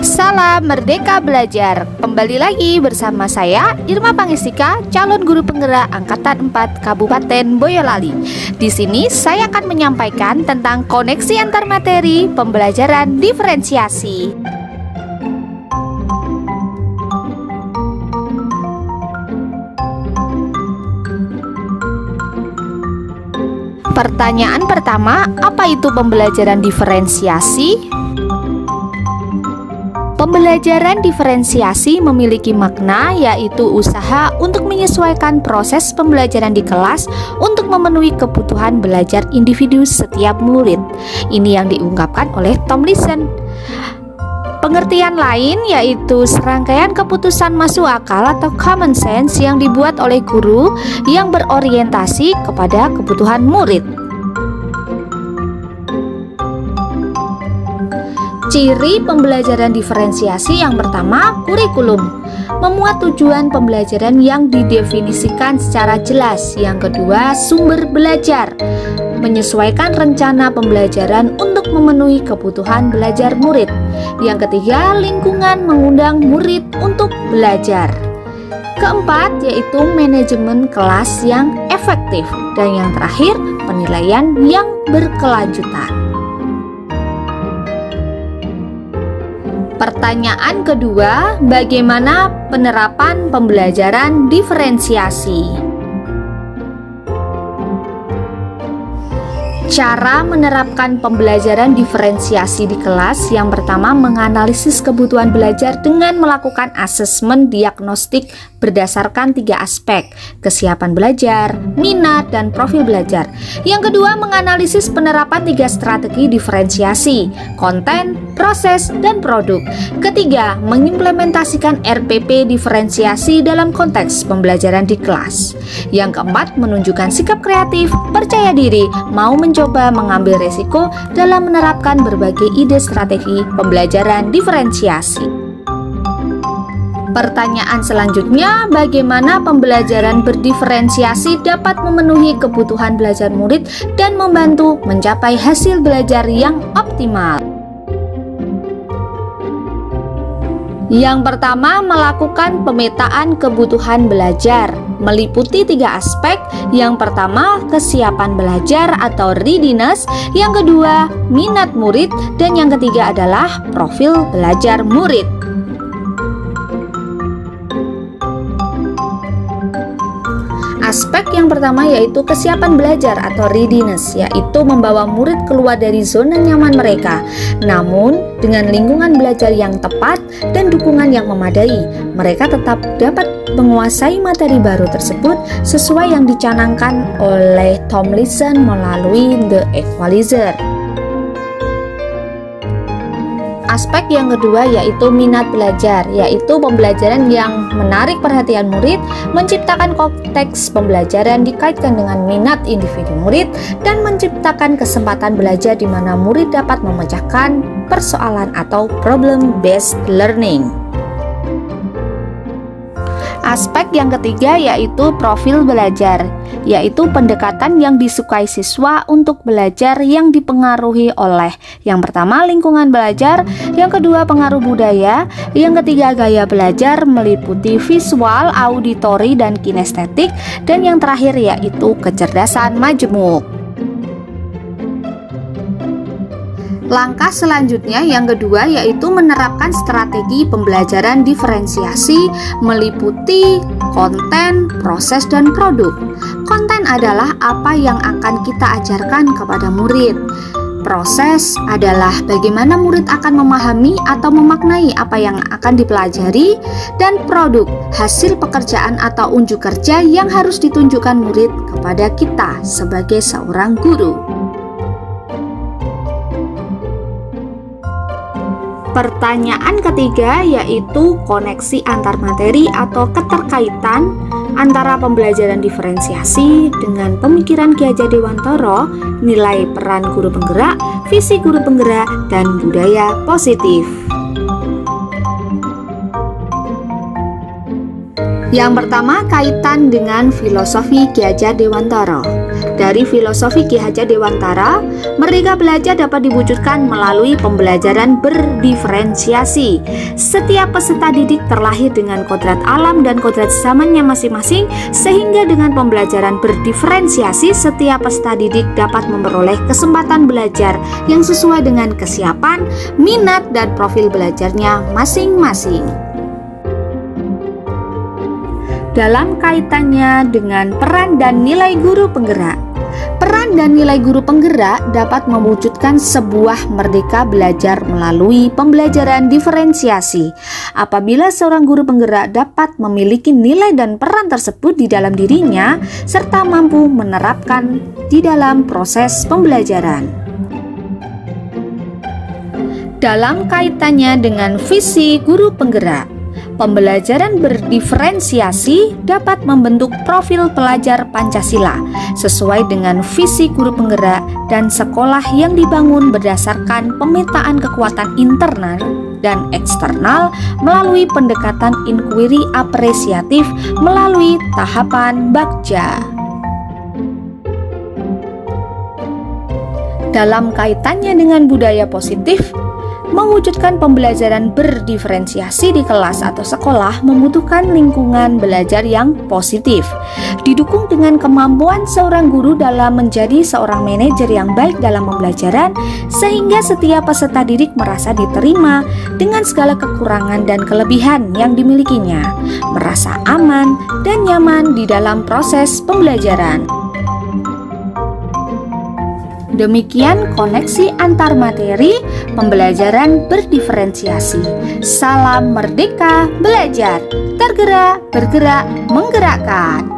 Salam Merdeka Belajar. Kembali lagi bersama saya Irma Pangestika, calon guru penggerak angkatan 4 Kabupaten Boyolali. Di sini saya akan menyampaikan tentang koneksi antar materi pembelajaran diferensiasi. Pertanyaan pertama, apa itu pembelajaran diferensiasi? Pembelajaran diferensiasi memiliki makna, yaitu usaha untuk menyesuaikan proses pembelajaran di kelas untuk memenuhi kebutuhan belajar individu setiap murid. Ini yang diungkapkan oleh Tomlinson. Pengertian lain yaitu serangkaian keputusan masuk akal atau common sense yang dibuat oleh guru yang berorientasi kepada kebutuhan murid. Ciri pembelajaran diferensiasi yang pertama, kurikulum. Memuat tujuan pembelajaran yang didefinisikan secara jelas. Yang kedua, sumber belajar. Menyesuaikan rencana pembelajaran untuk memenuhi kebutuhan belajar murid. Yang ketiga, lingkungan mengundang murid untuk belajar. Keempat, yaitu manajemen kelas yang efektif. Dan yang terakhir, penilaian yang berkelanjutan. Pertanyaan kedua, bagaimana penerapan pembelajaran diferensiasi? Cara menerapkan pembelajaran diferensiasi di kelas, yang pertama menganalisis kebutuhan belajar dengan melakukan asesmen diagnostik berdasarkan 3 aspek: kesiapan belajar, minat, dan profil belajar. Yang kedua, menganalisis penerapan 3 strategi diferensiasi: konten, proses, dan produk. Ketiga, mengimplementasikan RPP diferensiasi dalam konteks pembelajaran di kelas. Yang keempat, menunjukkan sikap kreatif, percaya diri, mau mencoba mengambil resiko dalam menerapkan berbagai ide strategi pembelajaran diferensiasi. Pertanyaan selanjutnya, bagaimana pembelajaran berdiferensiasi dapat memenuhi kebutuhan belajar murid dan membantu mencapai hasil belajar yang optimal? Yang pertama, melakukan pemetaan kebutuhan belajar, meliputi 3 aspek. Yang pertama, kesiapan belajar atau readiness. Yang kedua, minat murid. Dan yang ketiga adalah profil belajar murid. Aspek yang pertama yaitu kesiapan belajar atau readiness, yaitu membawa murid keluar dari zona nyaman mereka. Namun, dengan lingkungan belajar yang tepat dan dukungan yang memadai, mereka tetap dapat menguasai materi baru tersebut sesuai yang dicanangkan oleh Tomlinson melalui The Equalizer. Aspek yang kedua yaitu minat belajar, yaitu pembelajaran yang menarik perhatian murid, menciptakan konteks pembelajaran dikaitkan dengan minat individu murid, dan menciptakan kesempatan belajar di mana murid dapat memecahkan persoalan atau problem-based learning. Aspek yang ketiga yaitu profil belajar, yaitu pendekatan yang disukai siswa untuk belajar yang dipengaruhi oleh yang pertama lingkungan belajar, yang kedua pengaruh budaya, yang ketiga gaya belajar meliputi visual, auditori, dan kinestetik, dan yang terakhir yaitu kecerdasan majemuk. Langkah selanjutnya yang kedua yaitu menerapkan strategi pembelajaran diferensiasi meliputi konten, proses, dan produk. Konten adalah apa yang akan kita ajarkan kepada murid. Proses adalah bagaimana murid akan memahami atau memaknai apa yang akan dipelajari, dan produk, hasil pekerjaan atau unjuk kerja yang harus ditunjukkan murid kepada kita sebagai seorang guru. Pertanyaan ketiga yaitu koneksi antar materi atau keterkaitan antara pembelajaran diferensiasi dengan pemikiran Ki Hajar Dewantara, nilai peran guru penggerak, visi guru penggerak, dan budaya positif. Yang pertama, kaitan dengan filosofi Ki Hajar Dewantara. Dari filosofi Ki Hajar Dewantara, merdeka belajar dapat diwujudkan melalui pembelajaran berdiferensiasi. Setiap peserta didik terlahir dengan kodrat alam dan kodrat zamannya masing-masing, sehingga dengan pembelajaran berdiferensiasi, setiap peserta didik dapat memperoleh kesempatan belajar yang sesuai dengan kesiapan, minat, dan profil belajarnya masing-masing. Dalam kaitannya dengan peran dan nilai guru penggerak, peran dan nilai guru penggerak dapat mewujudkan sebuah merdeka belajar melalui pembelajaran diferensiasi. Apabila seorang guru penggerak dapat memiliki nilai dan peran tersebut di dalam dirinya, serta mampu menerapkan di dalam proses pembelajaran. Dalam kaitannya dengan visi guru penggerak, pembelajaran berdiferensiasi dapat membentuk profil pelajar Pancasila sesuai dengan visi guru penggerak dan sekolah yang dibangun berdasarkan pemetaan kekuatan internal dan eksternal melalui pendekatan inquiry apresiatif melalui tahapan Bagja. Dalam kaitannya dengan budaya positif, mewujudkan pembelajaran berdiferensiasi di kelas atau sekolah membutuhkan lingkungan belajar yang positif, didukung dengan kemampuan seorang guru dalam menjadi seorang manajer yang baik dalam pembelajaran, sehingga setiap peserta didik merasa diterima dengan segala kekurangan dan kelebihan yang dimilikinya, merasa aman dan nyaman di dalam proses pembelajaran. Demikian koneksi antar materi pembelajaran berdiferensiasi. Salam merdeka belajar, tergerak, bergerak, menggerakkan.